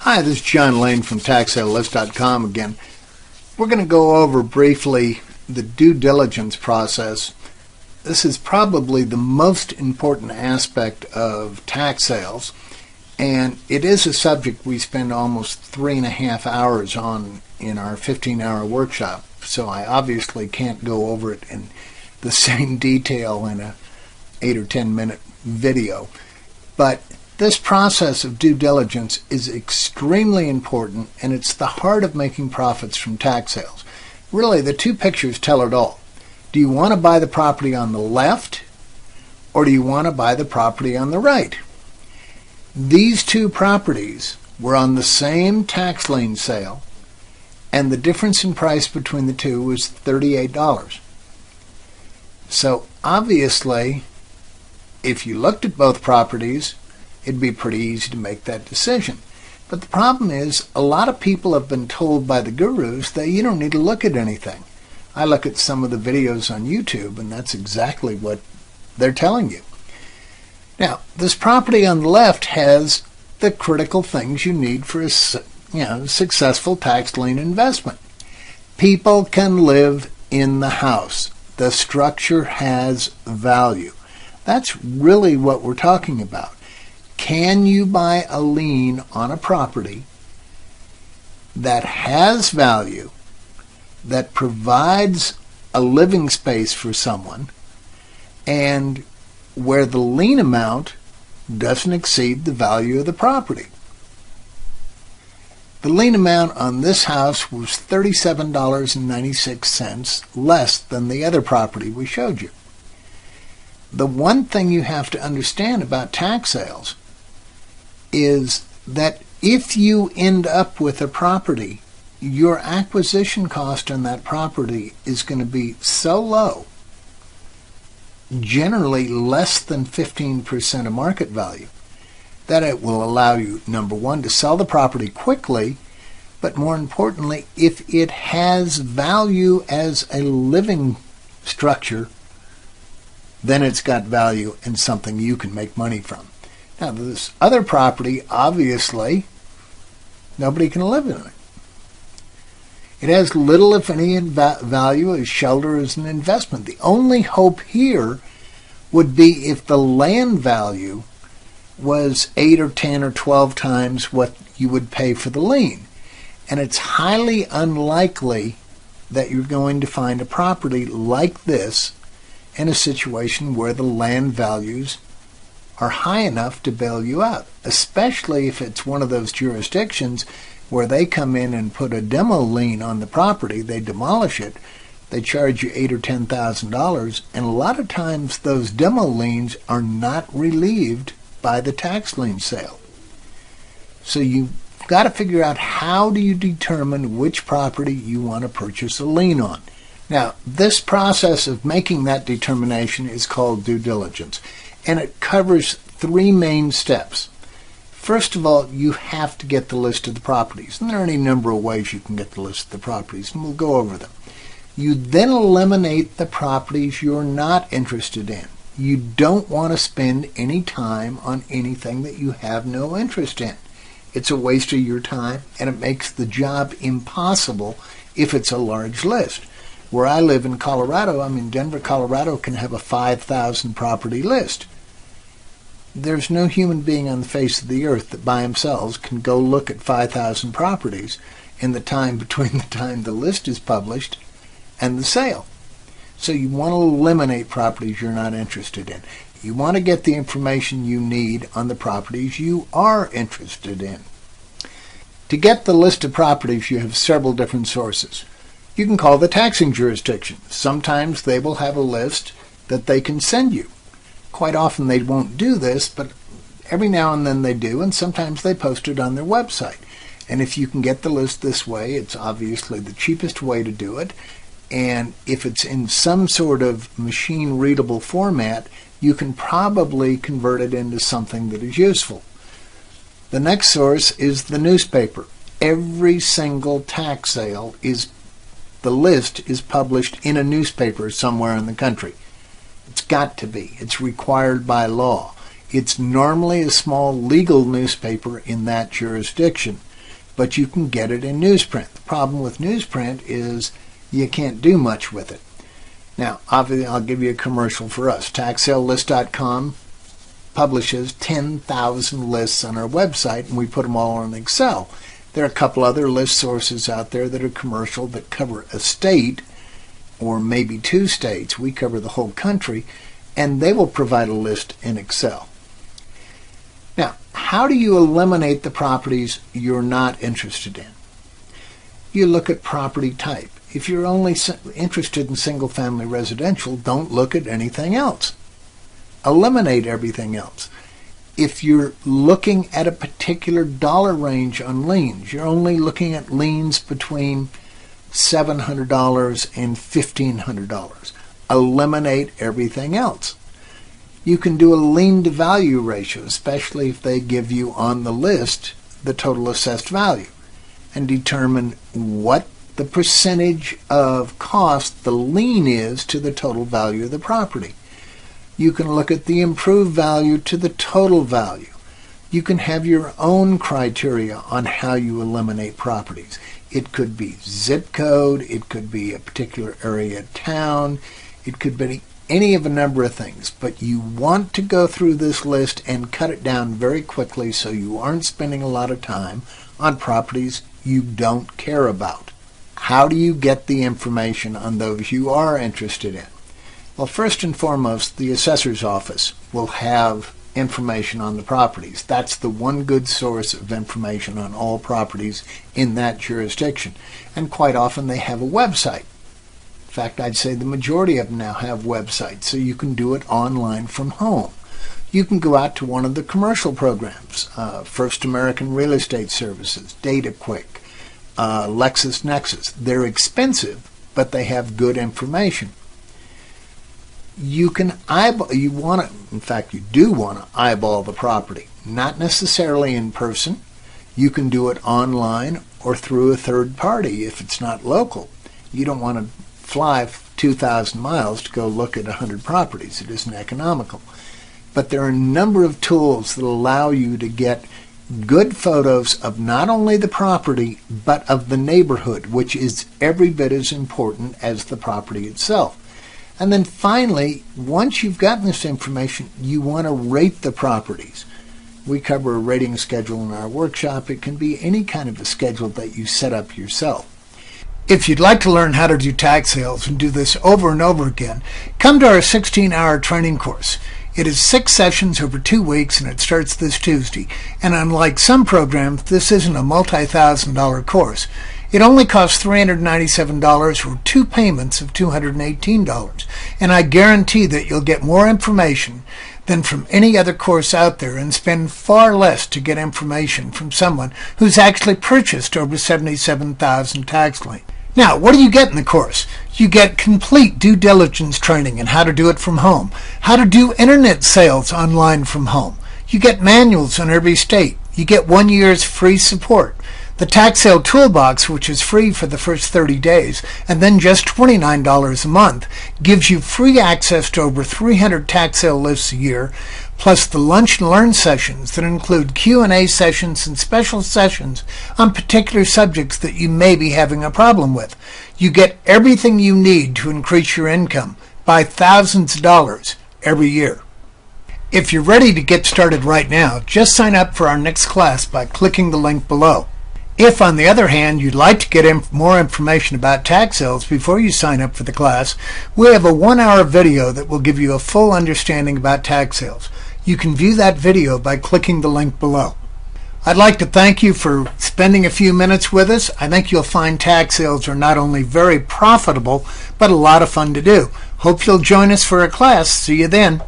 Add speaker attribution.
Speaker 1: Hi, this is John Lane from TaxSaleList.com again. We're going to go over briefly the due diligence process. This is probably the most important aspect of tax sales, and it is a subject we spend almost 3.5 hours on in our 15-hour workshop, so I obviously can't go over it in the same detail in a 8 or 10 minute video. But this process of due diligence is extremely important, and it's the heart of making profits from tax sales. Really, the two pictures tell it all. Do you want to buy the property on the left, or do you want to buy the property on the right? These two properties were on the same tax lien sale, and the difference in price between the two was $38. So obviously, if you looked at both properties, it'd be pretty easy to make that decision. But the problem is, a lot of people have been told by the gurus that you don't need to look at anything. I look at some of the videos on YouTube, and that's exactly what they're telling you. Now, this property on the left has the critical things you need for a successful tax lien investment. People can live in the house. The structure has value. That's really what we're talking about. Can you buy a lien on a property that has value, that provides a living space for someone, and where the lien amount doesn't exceed the value of the property? The lien amount on this house was $37.96 less than the other property we showed you. The one thing you have to understand about tax sales is that if you end up with a property, your acquisition cost on that property is going to be so low, generally less than 15% of market value, that it will allow you, number one, to sell the property quickly, but more importantly, if it has value as a living structure, then it's got value and something you can make money from. Now, this other property, obviously, nobody can live in it. It has little, if any, value as shelter as an investment. The only hope here would be if the land value was 8 or 10 or 12 times what you would pay for the lien. And it's highly unlikely that you're going to find a property like this in a situation where the land values are high enough to bail you out, especially if it's one of those jurisdictions where they come in and put a demo lien on the property, they demolish it, they charge you $8,000 or $10,000, and a lot of times those demo liens are not relieved by the tax lien sale. So you've got to figure out, how do you determine which property you want to purchase a lien on? Now, this process of making that determination is called due diligence, and it covers 3 main steps. First of all, you have to get the list of the properties, and there are any number of ways you can get the list of the properties, and we'll go over them. You then eliminate the properties you're not interested in. You don't want to spend any time on anything that you have no interest in. It's a waste of your time, and it makes the job impossible if it's a large list. Where I live in Colorado, Denver, Colorado, can have a 5,000 property list. There's no human being on the face of the earth that by themselves can go look at 5,000 properties in the time between the time the list is published and the sale. So you want to eliminate properties you're not interested in. You want to get the information you need on the properties you are interested in. To get the list of properties, you have several different sources. You can call the taxing jurisdiction. Sometimes they will have a list that they can send you. Quite often they won't do this, but every now and then they do, and sometimes they post it on their website. And if you can get the list this way, it's obviously the cheapest way to do it. And if it's in some sort of machine-readable format, you can probably convert it into something that is useful. The next source is the newspaper. Every single tax sale the list is published in a newspaper somewhere in the country. It's got to be. It's required by law. It's normally a small legal newspaper in that jurisdiction. but you can get it in newsprint. The problem with newsprint is you can't do much with it. Now, obviously, I'll give you a commercial for us. TaxSaleList.com publishes 10,000 lists on our website, and we put them all on Excel. There are a couple other list sources out there that are commercial that cover a state or maybe 2 states. We cover the whole country, and they will provide a list in Excel. Now, how do you eliminate the properties you're not interested in? You look at property type. If you're only interested in single-family residential, don't look at anything else. Eliminate everything else. If you're looking at a particular dollar range on liens, you're only looking at liens between $700 and $1,500. Eliminate everything else. You can do a lien to value ratio, especially if they give you on the list the total assessed value, and determine what the percentage of cost the lien is to the total value of the property. You can look at the improved value to the total value. You can have your own criteria on how you eliminate properties. It could be zip code, it could be a particular area of town, it could be any of a number of things, but you want to go through this list and cut it down very quickly so you aren't spending a lot of time on properties you don't care about. How do you get the information on those you are interested in? Well, first and foremost, the assessor's office will have information on the properties. That's the one good source of information on all properties in that jurisdiction. And quite often they have a website. In fact, I'd say the majority of them now have websites, so you can do it online from home. You can go out to one of the commercial programs, First American Real Estate Services, DataQuick, LexisNexis. They're expensive, but they have good information. You can eyeball, in fact, you do want to eyeball the property, not necessarily in person. You can do it online or through a third party if it's not local. You don't want to fly 2,000 miles to go look at 100 properties. It isn't economical. But there are a number of tools that allow you to get good photos of not only the property, but of the neighborhood, which is every bit as important as the property itself. And then finally, once you've gotten this information, you want to rate the properties. We cover a rating schedule in our workshop. It can be any kind of a schedule that you set up yourself. If you'd like to learn how to do tax sales and do this over and over again, come to our 16-hour training course. It is 6 sessions over 2 weeks, and it starts this Tuesday. And unlike some programs, this isn't a multi-$1,000 course. It only costs $397 for 2 payments of $218. And I guarantee that you'll get more information than from any other course out there and spend far less to get information from someone who's actually purchased over 77,000 tax liens. Now, what do you get in the course? You get complete due diligence training and how to do it from home, how to do internet sales online from home. You get manuals on every state. You get 1 year's free support. The Tax Sale Toolbox, which is free for the first 30 days and then just $29 a month, gives you free access to over 300 tax sale lists a year, plus the Lunch and Learn sessions that include Q&A sessions and special sessions on particular subjects that you may be having a problem with. You get everything you need to increase your income by thousands of dollars every year. If you're ready to get started right now, just sign up for our next class by clicking the link below. If, on the other hand, you'd like to get more information about tax sales before you sign up for the class, we have a 1-hour video that will give you a full understanding about tax sales. You can view that video by clicking the link below. I'd like to thank you for spending a few minutes with us. I think you'll find tax sales are not only very profitable, but a lot of fun to do. Hope you'll join us for a class. See you then.